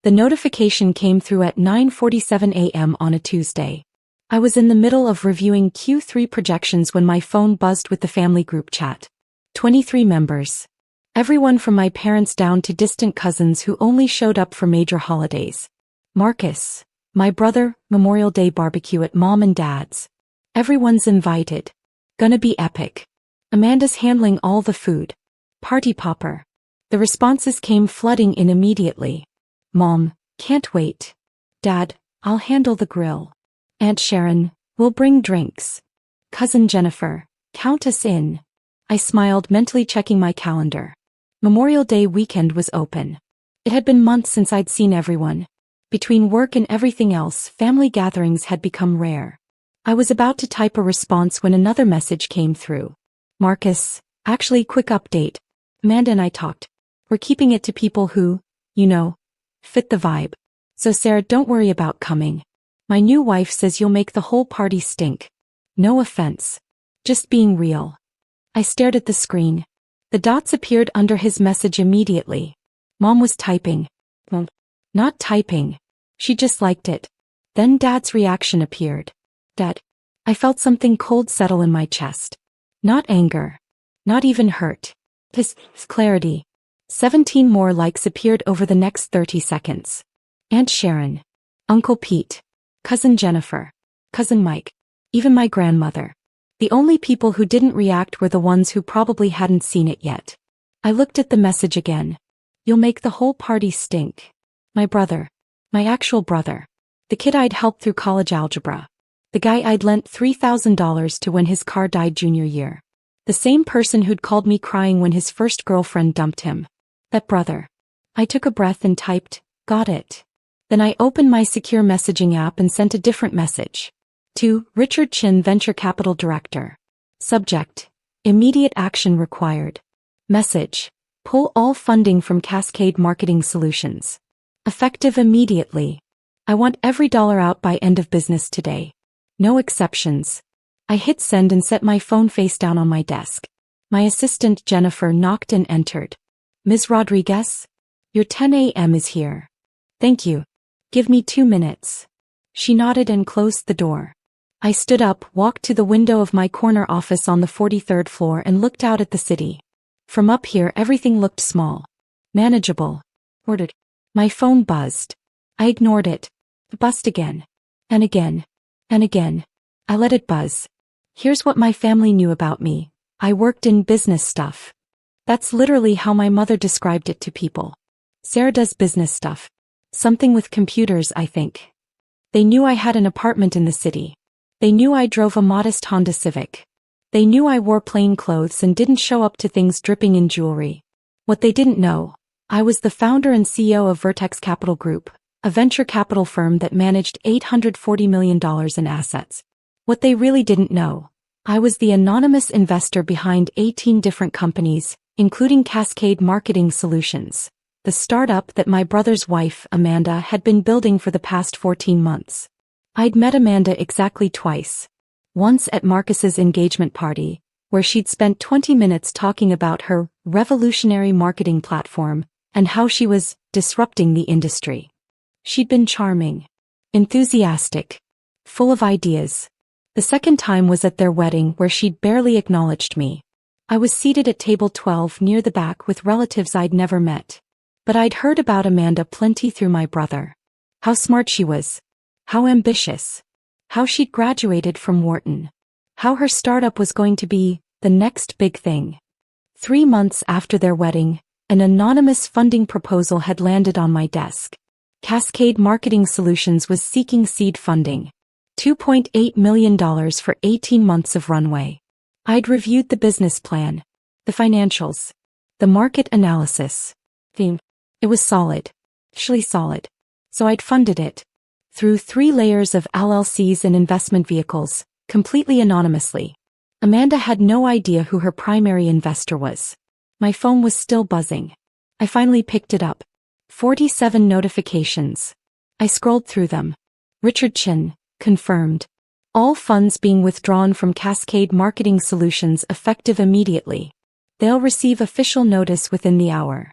The notification came through at 9:47 a.m. on a Tuesday. I was in the middle of reviewing Q3 projections when my phone buzzed with the family group chat. 23 members. Everyone from my parents down to distant cousins who only showed up for major holidays. Marcus, my brother, Memorial Day barbecue at Mom and Dad's. Everyone's invited. Gonna be epic. Amanda's handling all the food. Party popper. The responses came flooding in immediately. Mom, can't wait. Dad, I'll handle the grill. Aunt Sharon, we'll bring drinks. Cousin Jennifer, count us in. I smiled, mentally checking my calendar. Memorial Day weekend was open. It had been months since I'd seen everyone. Between work and everything else, family gatherings had become rare. I was about to type a response when another message came through. Marcus, actually, quick update. Amanda and I talked. We're keeping it to people who, fit the vibe. So Sarah, don't worry about coming. My new wife says you'll make the whole party stink. No offense. Just being real. I stared at the screen. The dots appeared under his message immediately. Mom was typing. Not typing. She just liked it. Then Dad's reaction appeared. Dad. I felt something cold settle in my chest. Not anger. Not even hurt. This clarity. 17 more likes appeared over the next 30 seconds. Aunt Sharon. Uncle Pete. Cousin Jennifer. Cousin Mike. Even my grandmother. The only people who didn't react were the ones who probably hadn't seen it yet. I looked at the message again. You'll make the whole party stink. My brother. My actual brother. The kid I'd helped through college algebra. The guy I'd lent $3,000 to when his car died junior year. The same person who'd called me crying when his first girlfriend dumped him. That brother. I took a breath and typed, got it. Then I opened my secure messaging app and sent a different message. To Richard Chin, Venture Capital Director. Subject. Immediate action required. Message. Pull all funding from Cascade Marketing Solutions. Effective immediately. I want every dollar out by end of business today. No exceptions. I hit send and set my phone face down on my desk. My assistant Jennifer knocked and entered. Ms. Rodriguez? Your 10 a.m. is here. Thank you. Give me 2 minutes. She nodded and closed the door. I stood up, walked to the window of my corner office on the 43rd floor and looked out at the city. From up here everything looked small. Manageable. Ordered. My phone buzzed. I ignored it. It buzzed again. And again. And again. I let it buzz. Here's what my family knew about me. I worked in business stuff. That's literally how my mother described it to people. Sarah does business stuff. Something with computers, I think. They knew I had an apartment in the city. They knew I drove a modest Honda Civic. They knew I wore plain clothes and didn't show up to things dripping in jewelry. What they didn't know, I was the founder and CEO of Vertex Capital Group, a venture capital firm that managed $840 million in assets. What they really didn't know, I was the anonymous investor behind 18 different companies, including Cascade Marketing Solutions, the startup that my brother's wife, Amanda, had been building for the past 14 months. I'd met Amanda exactly twice. Once at Marcus's engagement party, where she'd spent 20 minutes talking about her revolutionary marketing platform and how she was disrupting the industry. She'd been charming, enthusiastic, full of ideas. The second time was at their wedding where she'd barely acknowledged me. I was seated at table 12 near the back with relatives I'd never met. But I'd heard about Amanda plenty through my brother. How smart she was. How ambitious. How she'd graduated from Wharton. How her startup was going to be the next big thing. 3 months after their wedding, an anonymous funding proposal had landed on my desk. Cascade Marketing Solutions was seeking seed funding. $2.8 million for 18 months of runway. I'd reviewed the business plan, the financials, the market analysis. It was solid. Actually solid. So I'd funded it. Through 3 layers of LLCs and investment vehicles, completely anonymously. Amanda had no idea who her primary investor was. My phone was still buzzing. I finally picked it up. 47 notifications. I scrolled through them. Richard Chin, confirmed. All funds being withdrawn from Cascade Marketing Solutions effective immediately. They'll receive official notice within the hour.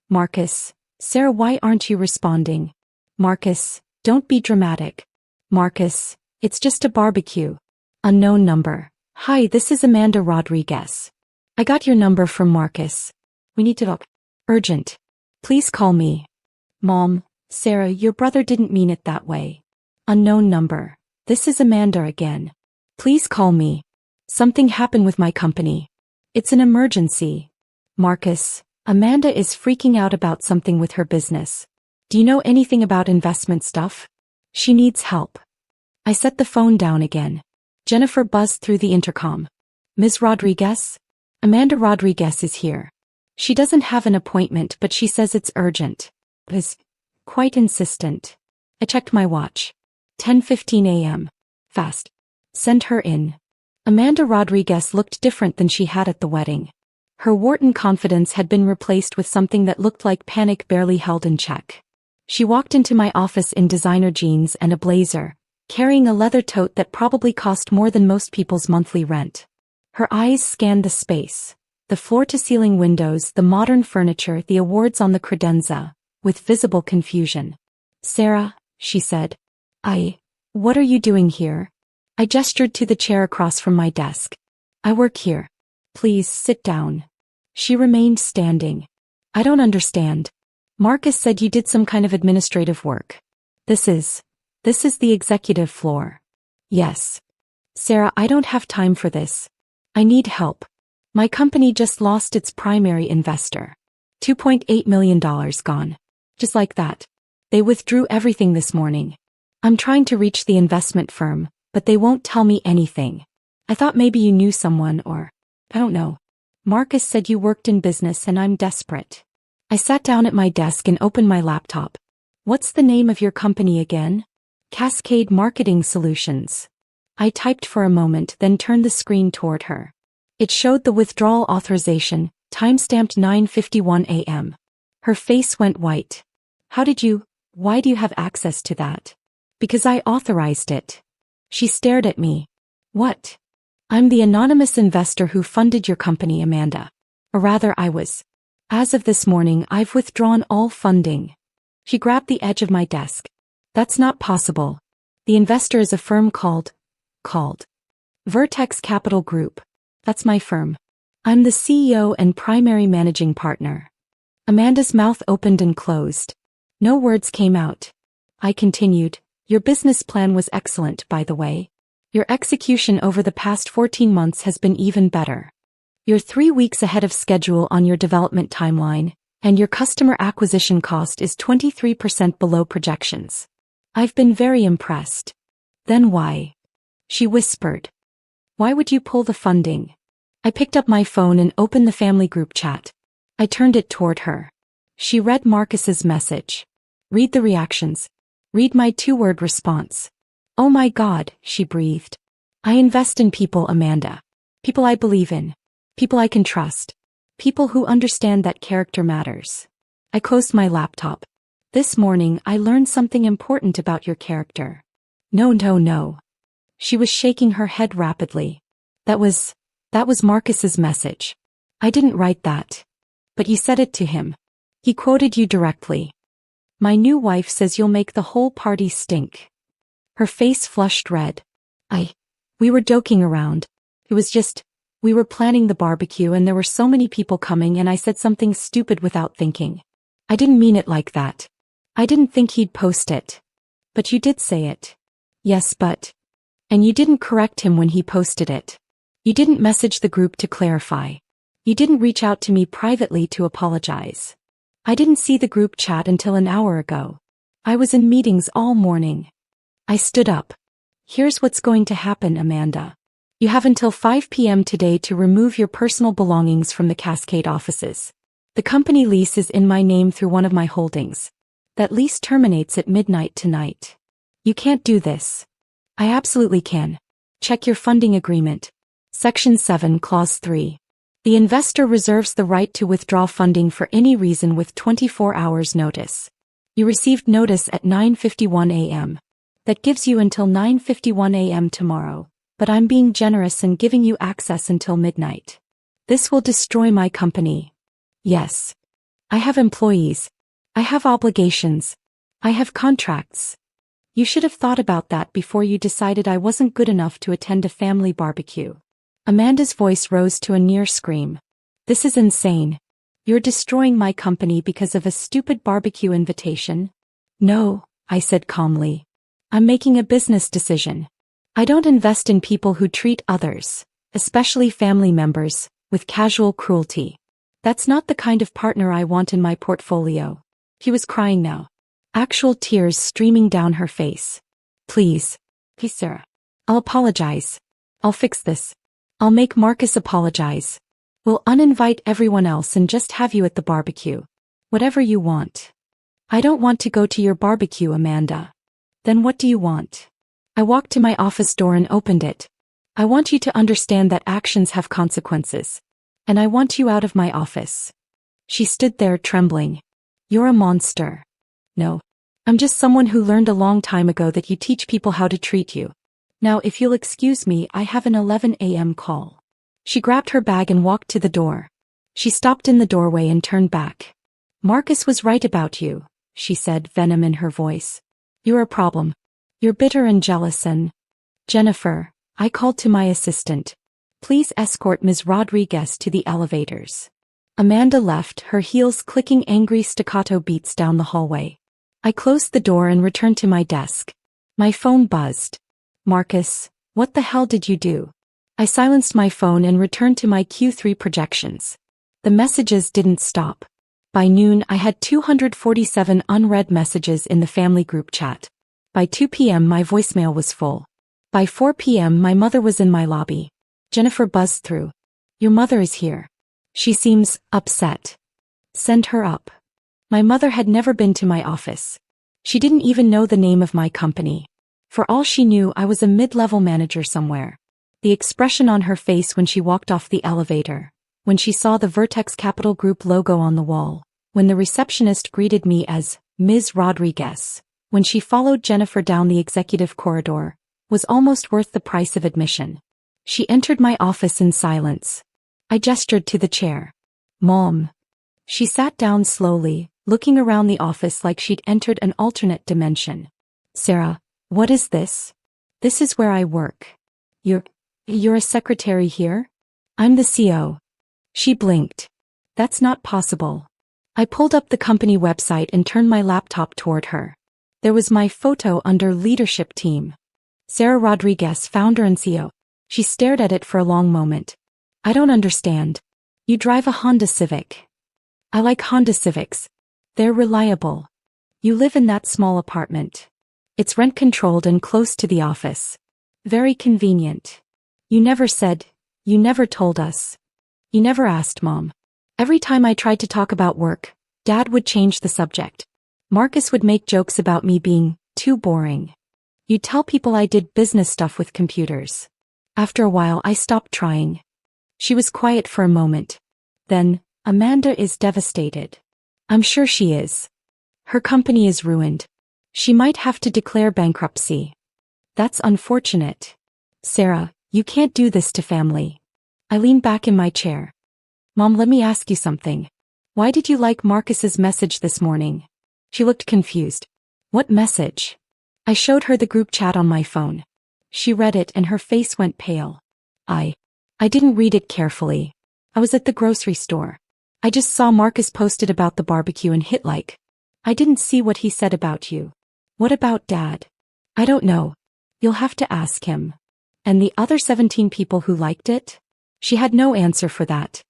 Marcus, Sarah, why aren't you responding? Marcus, don't be dramatic. Marcus, it's just a barbecue. Unknown number. Hi, this is Amanda Rodriguez. I got your number from Marcus. We need to talk. Urgent. Please call me. Mom, Sarah, your brother didn't mean it that way. Unknown number. This is Amanda again. Please call me. Something happened with my company. It's an emergency. Marcus, Amanda is freaking out about something with her business. Do you know anything about investment stuff? She needs help. I set the phone down again. Jennifer buzzed through the intercom. Ms. Rodriguez? Amanda Rodriguez is here. She doesn't have an appointment, but she says it's urgent. Is quite insistent. I checked my watch. 10:15 a.m. Fast. Send her in. Amanda Rodriguez looked different than she had at the wedding. Her Wharton confidence had been replaced with something that looked like panic barely held in check. She walked into my office in designer jeans and a blazer, carrying a leather tote that probably cost more than most people's monthly rent. Her eyes scanned the space, the floor-to-ceiling windows, the modern furniture, the awards on the credenza, with visible confusion. Sarah, she said. What are you doing here? I gestured to the chair across from my desk. I work here. Please sit down. She remained standing. I don't understand. Marcus said you did some kind of administrative work. This is the executive floor. Yes. Sarah, I don't have time for this. I need help. My company just lost its primary investor. $2.8 million gone. Just like that. They withdrew everything this morning. I'm trying to reach the investment firm, but they won't tell me anything. I thought maybe you knew someone or, I don't know. Marcus said you worked in business and I'm desperate. I sat down at my desk and opened my laptop. What's the name of your company again? Cascade Marketing Solutions. I typed for a moment, then turned the screen toward her. It showed the withdrawal authorization, timestamped 9:51 a.m. Her face went white. Why do you have access to that? Because I authorized it. She stared at me. What? I'm the anonymous investor who funded your company, Amanda. Or rather, I was. As of this morning, I've withdrawn all funding. She grabbed the edge of my desk. That's not possible. The investor is a firm called Vertex Capital Group. That's my firm. I'm the CEO and primary managing partner. Amanda's mouth opened and closed. No words came out. I continued. Your business plan was excellent, by the way. Your execution over the past 14 months has been even better. You're 3 weeks ahead of schedule on your development timeline, and your customer acquisition cost is 23% below projections. I've been very impressed. Then why? She whispered. Why would you pull the funding? I picked up my phone and opened the family group chat. I turned it toward her. She read Marcus's message. Read the reactions. Read my 2-word response. Oh my God, she breathed. I invest in people, Amanda. People I believe in. People I can trust. People who understand that character matters. I closed my laptop. This morning I learned something important about your character. No. She was shaking her head rapidly. That was Marcus's message. I didn't write that. But you said it to him. He quoted you directly. My new wife says you'll make the whole party stink. Her face flushed red. We were joking around. It was just, we were planning the barbecue and there were so many people coming and I said something stupid without thinking. I didn't mean it like that. I didn't think he'd post it. But you did say it. Yes, but. And you didn't correct him when he posted it. You didn't message the group to clarify. You didn't reach out to me privately to apologize. I didn't see the group chat until an hour ago. I was in meetings all morning. I stood up. Here's what's going to happen, Amanda. You have until 5 p.m. today to remove your personal belongings from the Cascade offices. The company lease is in my name through one of my holdings. That lease terminates at midnight tonight. You can't do this. I absolutely can. Check your funding agreement. Section 7, Clause 3. The investor reserves the right to withdraw funding for any reason with 24 hours notice. You received notice at 9:51 a.m. That gives you until 9:51 a.m. tomorrow, but I'm being generous and giving you access until midnight. This will destroy my company. Yes. I have employees. I have obligations. I have contracts. You should have thought about that before you decided I wasn't good enough to attend a family barbecue. Amanda's voice rose to a near scream. This is insane. You're destroying my company because of a stupid barbecue invitation? No, I said calmly. I'm making a business decision. I don't invest in people who treat others, especially family members, with casual cruelty. That's not the kind of partner I want in my portfolio. He was crying now. Actual tears streaming down her face. Please, Sarah. I'll apologize. I'll fix this. I'll make Marcus apologize. We'll uninvite everyone else and just have you at the barbecue. Whatever you want. I don't want to go to your barbecue, Amanda. Then what do you want? I walked to my office door and opened it. I want you to understand that actions have consequences. And I want you out of my office. She stood there trembling. You're a monster. No. I'm just someone who learned a long time ago that you teach people how to treat you. Now if you'll excuse me, I have an 11 a.m. call. She grabbed her bag and walked to the door. She stopped in the doorway and turned back. Marcus was right about you, she said, venom in her voice. You're a problem. You're bitter and jealous and... Jennifer, I called to my assistant. Please escort Ms. Rodriguez to the elevators. Amanda left, her heels clicking angry staccato beats down the hallway. I closed the door and returned to my desk. My phone buzzed. Marcus, what the hell did you do? I silenced my phone and returned to my Q3 projections. The messages didn't stop. By noon, I had 247 unread messages in the family group chat. By 2 p.m. my voicemail was full. By 4 p.m. my mother was in my lobby. Jennifer buzzed through. Your mother is here. She seems upset. Send her up. My mother had never been to my office. She didn't even know the name of my company. For all she knew, I was a mid-level manager somewhere. The expression on her face when she walked off the elevator, when she saw the Vertex Capital Group logo on the wall, when the receptionist greeted me as Ms. Rodriguez, when she followed Jennifer down the executive corridor, was almost worth the price of admission. She entered my office in silence. I gestured to the chair. Mom. She sat down slowly, looking around the office like she'd entered an alternate dimension. Sarah, what is this? This is where I work. You're a secretary here? I'm the CO. She blinked. That's not possible. I pulled up the company website and turned my laptop toward her. There was my photo under leadership team. Sarah Rodriguez, founder and CEO. She stared at it for a long moment. I don't understand. You drive a Honda Civic. I like Honda Civics. They're reliable. You live in that small apartment. It's rent-controlled and close to the office. Very convenient. You never said, you never told us. You never asked, Mom. Every time I tried to talk about work, Dad would change the subject. Marcus would make jokes about me being too boring. You'd tell people I did business stuff with computers. After a while, I stopped trying. She was quiet for a moment. Then, Amanda is devastated. I'm sure she is. Her company is ruined. She might have to declare bankruptcy. That's unfortunate. Sarah, you can't do this to family. I leaned back in my chair. Mom, let me ask you something. Why did you like Marcus's message this morning? She looked confused. What message? I showed her the group chat on my phone. She read it and her face went pale. I didn't read it carefully. I was at the grocery store. I just saw Marcus posted about the barbecue and hit like. I didn't see what he said about you. What about Dad? I don't know. You'll have to ask him. And the other 17 people who liked it? She had no answer for that.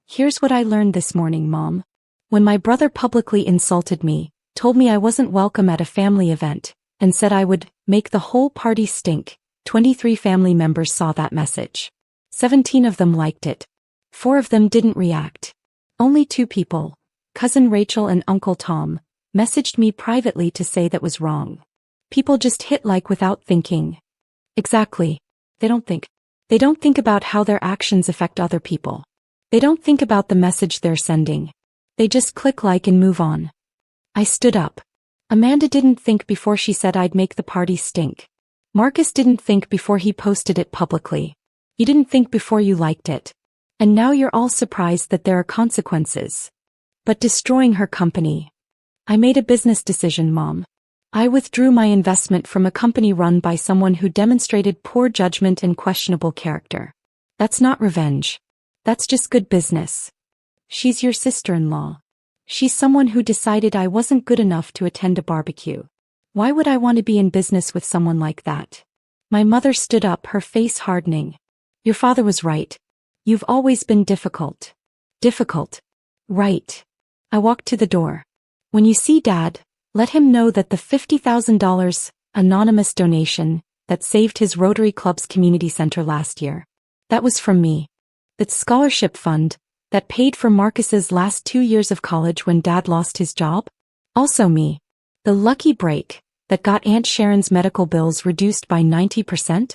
Here's what I learned this morning, Mom. When my brother publicly insulted me, told me I wasn't welcome at a family event, and said I would make the whole party stink, 23 family members saw that message. 17 of them liked it. 4 of them didn't react. Only 2 people, Cousin Rachel and Uncle Tom, messaged me privately to say that was wrong. People just hit like without thinking. Exactly. They don't think. They don't think about how their actions affect other people. They don't think about the message they're sending. They just click like and move on. I stood up. Amanda didn't think before she said I'd make the party stink. Marcus didn't think before he posted it publicly. You didn't think before you liked it. And now you're all surprised that there are consequences. But destroying her company. I made a business decision, Mom. I withdrew my investment from a company run by someone who demonstrated poor judgment and questionable character. That's not revenge. That's just good business. She's your sister-in-law. She's someone who decided I wasn't good enough to attend a barbecue. Why would I want to be in business with someone like that? My mother stood up, her face hardening. Your father was right. You've always been difficult. Difficult. Right. I walked to the door. When you see Dad, let him know that the $50,000 anonymous donation that saved his Rotary Club's community center last year, that was from me. That scholarship fund that paid for Marcus's last 2 years of college when Dad lost his job, also me. The lucky break that got Aunt Sharon's medical bills reduced by 90%.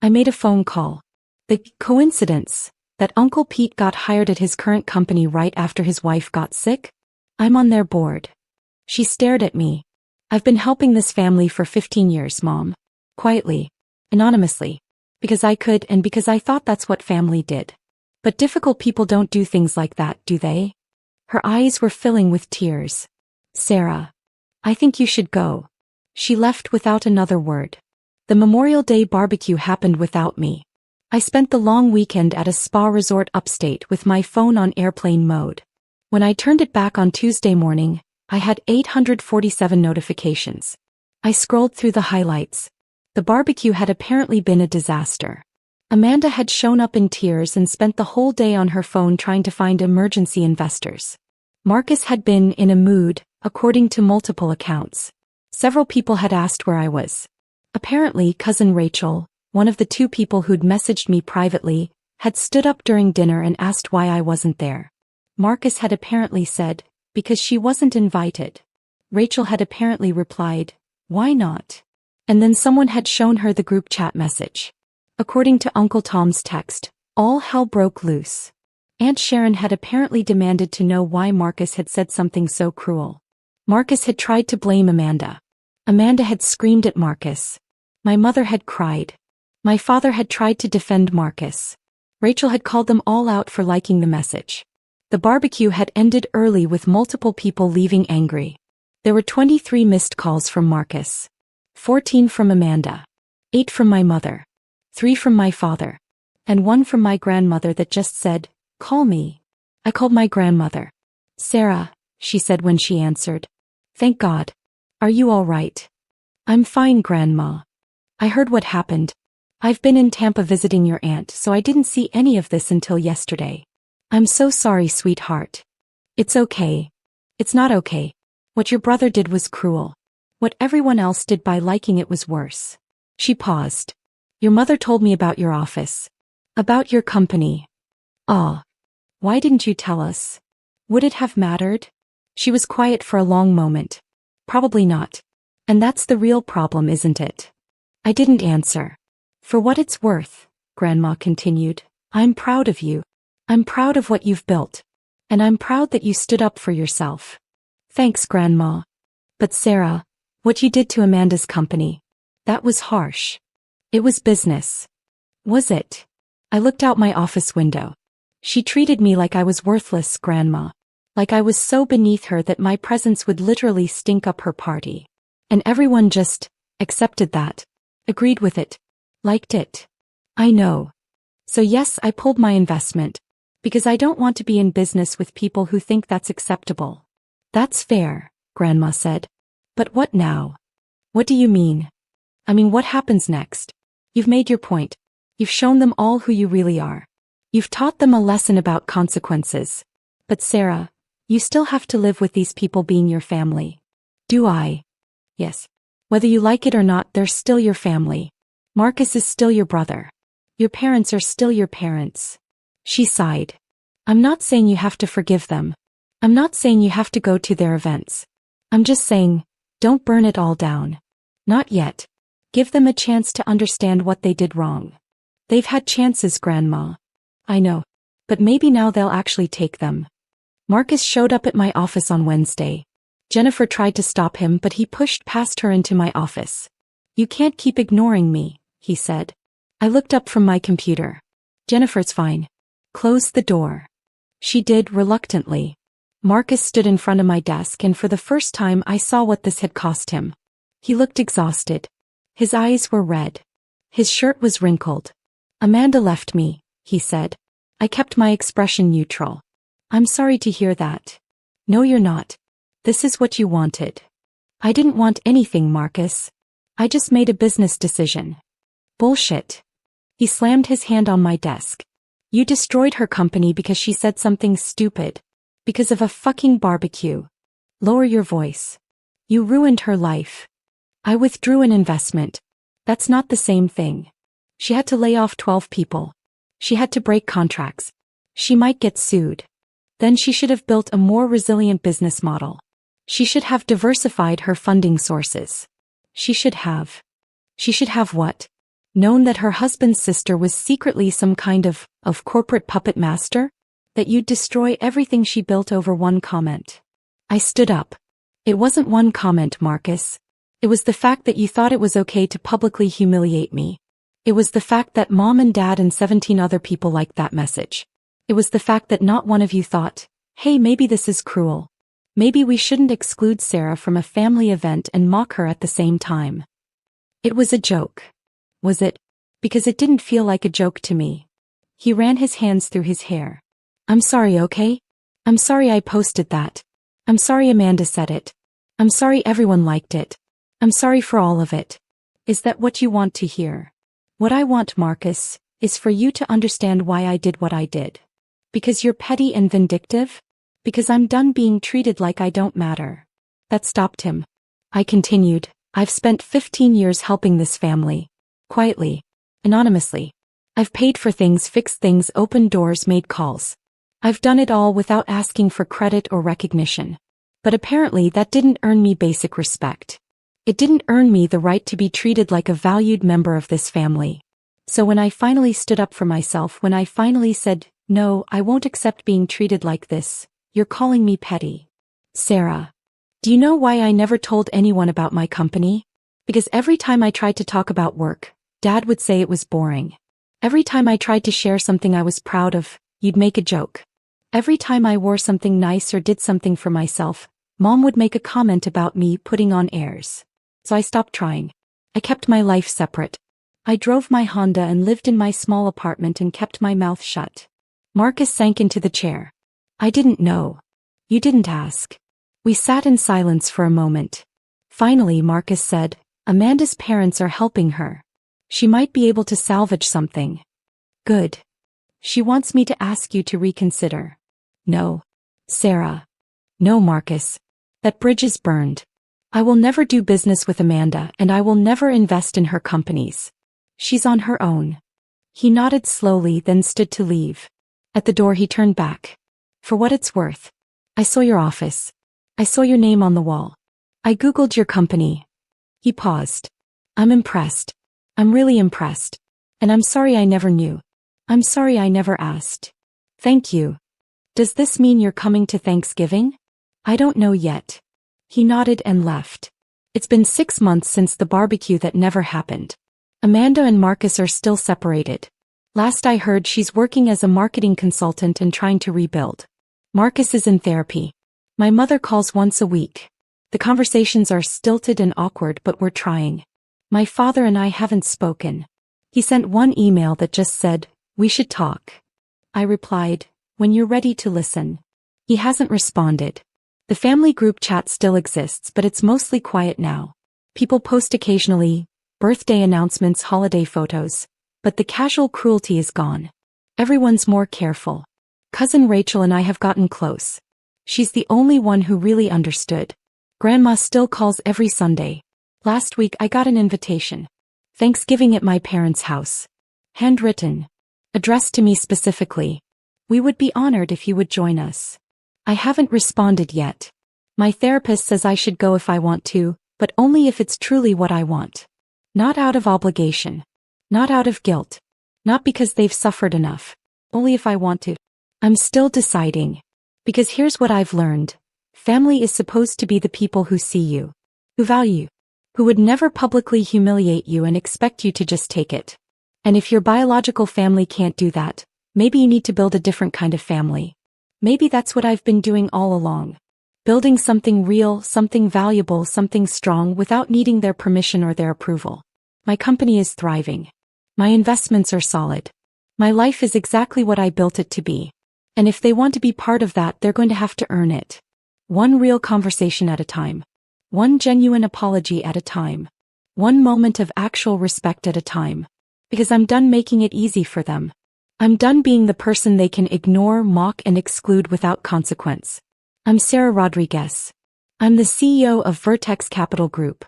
I made a phone call. The coincidence that Uncle Pete got hired at his current company right after his wife got sick? I'm on their board. She stared at me. I've been helping this family for 15 years, Mom. Quietly. Anonymously. Because I could and because I thought that's what family did. But difficult people don't do things like that, do they? Her eyes were filling with tears. Sarah. I think you should go. She left without another word. The Memorial Day barbecue happened without me. I spent the long weekend at a spa resort upstate with my phone on airplane mode. When I turned it back on Tuesday morning, I had 847 notifications. I scrolled through the highlights. The barbecue had apparently been a disaster. Amanda had shown up in tears and spent the whole day on her phone trying to find emergency investors. Marcus had been in a mood, according to multiple accounts. Several people had asked where I was. Apparently, cousin Rachel, one of the 2 people who'd messaged me privately, had stood up during dinner and asked why I wasn't there. Marcus had apparently said, because she wasn't invited. Rachel had apparently replied, why not? And then someone had shown her the group chat message. According to Uncle Tom's text, all hell broke loose. Aunt Sharon had apparently demanded to know why Marcus had said something so cruel. Marcus had tried to blame Amanda. Amanda had screamed at Marcus. My mother had cried. My father had tried to defend Marcus. Rachel had called them all out for liking the message. The barbecue had ended early with multiple people leaving angry. There were 23 missed calls from Marcus. 14 from Amanda. 8 from my mother. 3 from my father. And 1 from my grandmother that just said, call me. I called my grandmother. Sarah, she said when she answered. Thank God. Are you all right? I'm fine, Grandma. I heard what happened. I've been in Tampa visiting your aunt, so I didn't see any of this until yesterday. I'm so sorry, sweetheart. It's okay. It's not okay. What your brother did was cruel. What everyone else did by liking it was worse. She paused. Your mother told me about your office. About your company. Ah. Why didn't you tell us? Would it have mattered? She was quiet for a long moment. Probably not. And that's the real problem, isn't it? I didn't answer. For what it's worth, Grandma continued, I'm proud of you. I'm proud of what you've built. And I'm proud that you stood up for yourself. Thanks, Grandma. But Sarah, what you did to Amanda's company, that was harsh. It was business. Was it? I looked out my office window. She treated me like I was worthless, Grandma. Like I was so beneath her that my presence would literally stink up her party. And everyone just accepted that. Agreed with it. Liked it. I know. So yes, I pulled my investment. Because I don't want to be in business with people who think that's acceptable. That's fair, Grandma said. But what now? What do you mean? I mean, what happens next? You've made your point. You've shown them all who you really are. You've taught them a lesson about consequences. But Sarah, you still have to live with these people being your family. Do I? Yes. Whether you like it or not, they're still your family. Marcus is still your brother. Your parents are still your parents. She sighed. I'm not saying you have to forgive them. I'm not saying you have to go to their events. I'm just saying, don't burn it all down. Not yet. Give them a chance to understand what they did wrong. They've had chances, Grandma. I know. But maybe now they'll actually take them. Marcus showed up at my office on Wednesday. Jennifer tried to stop him, but he pushed past her into my office. You can't keep ignoring me, he said. I looked up from my computer. Jennifer's fine. Close the door. She did reluctantly. Marcus stood in front of my desk, and for the first time I saw what this had cost him. He looked exhausted. His eyes were red. His shirt was wrinkled. "Amanda left me," he said. I kept my expression neutral. "I'm sorry to hear that." "No, you're not. This is what you wanted." "I didn't want anything, Marcus. I just made a business decision." "Bullshit." He slammed his hand on my desk. "You destroyed her company because she said something stupid. Because of a fucking barbecue. Lower your voice. You ruined her life." "I withdrew an investment." "That's not the same thing." "She had to lay off 12 people. She had to break contracts. She might get sued. Then she should have built a more resilient business model. She should have diversified her funding sources. She should have what? Known that her husband's sister was secretly some kind of corporate puppet master? That you'd destroy everything she built over one comment." I stood up. "It wasn't one comment, Marcus. It was the fact that you thought it was okay to publicly humiliate me. It was the fact that Mom and Dad and 17 other people liked that message. It was the fact that not one of you thought, hey, maybe this is cruel. Maybe we shouldn't exclude Sarah from a family event and mock her at the same time." "It was a joke." "Was it? Because it didn't feel like a joke to me." He ran his hands through his hair. "I'm sorry, okay? I'm sorry I posted that. I'm sorry Amanda said it. I'm sorry everyone liked it. I'm sorry for all of it." "Is that what you want to hear?" "What I want, Marcus, is for you to understand why I did what I did. Because you're petty and vindictive? Because I'm done being treated like I don't matter." That stopped him. I continued, "I've spent 15 years helping this family. Quietly. Anonymously. I've paid for things, fixed things, opened doors, made calls. I've done it all without asking for credit or recognition. But apparently that didn't earn me basic respect. It didn't earn me the right to be treated like a valued member of this family. So when I finally stood up for myself, when I finally said, no, I won't accept being treated like this, you're calling me petty." "Sarah. Do you know why I never told anyone about my company? Because every time I tried to talk about work, Dad would say it was boring. Every time I tried to share something I was proud of, you'd make a joke. Every time I wore something nice or did something for myself, Mom would make a comment about me putting on airs. So I stopped trying. I kept my life separate. I drove my Honda and lived in my small apartment and kept my mouth shut." Marcus sank into the chair. "I didn't know. You didn't ask." We sat in silence for a moment. Finally, Marcus said, "Amanda's parents are helping her. She might be able to salvage something." "Good. She wants me to ask you to reconsider." "No. Sarah." "No, Marcus. That bridge is burned. I will never do business with Amanda, and I will never invest in her companies. She's on her own." He nodded slowly, then stood to leave. At the door he turned back. "For what it's worth. I saw your office. I saw your name on the wall. I Googled your company." He paused. "I'm impressed. I'm really impressed. And I'm sorry I never knew. I'm sorry I never asked." "Thank you. Does this mean you're coming to Thanksgiving?" "I don't know yet." He nodded and left. It's been 6 months since the barbecue that never happened. Amanda and Marcus are still separated. Last I heard, she's working as a marketing consultant and trying to rebuild. Marcus is in therapy. My mother calls once a week. The conversations are stilted and awkward, but we're trying. My father and I haven't spoken. He sent one email that just said, "We should talk." I replied, "When you're ready to listen." He hasn't responded. The family group chat still exists, but it's mostly quiet now. People post occasionally, birthday announcements, holiday photos, but the casual cruelty is gone. Everyone's more careful. Cousin Rachel and I have gotten close. She's the only one who really understood. Grandma still calls every Sunday. Last week I got an invitation. Thanksgiving at my parents' house. Handwritten. Addressed to me specifically. "We would be honored if you would join us." I haven't responded yet. My therapist says I should go if I want to, but only if it's truly what I want. Not out of obligation. Not out of guilt. Not because they've suffered enough. Only if I want to. I'm still deciding. Because here's what I've learned. Family is supposed to be the people who see you. Who value you. Who would never publicly humiliate you and expect you to just take it. And if your biological family can't do that, maybe you need to build a different kind of family. Maybe that's what I've been doing all along. Building something real, something valuable, something strong without needing their permission or their approval. My company is thriving. My investments are solid. My life is exactly what I built it to be. And if they want to be part of that, they're going to have to earn it. One real conversation at a time. One genuine apology at a time. One moment of actual respect at a time. Because I'm done making it easy for them. I'm done being the person they can ignore, mock, and exclude without consequence. I'm Sarah Rodriguez. I'm the CEO of Vertex Capital Group.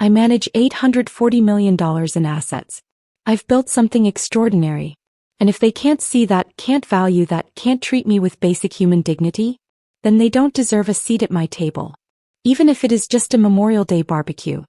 I manage $840 million in assets. I've built something extraordinary. And if they can't see that, can't value that, can't treat me with basic human dignity, then they don't deserve a seat at my table. Even if it is just a Memorial Day barbecue.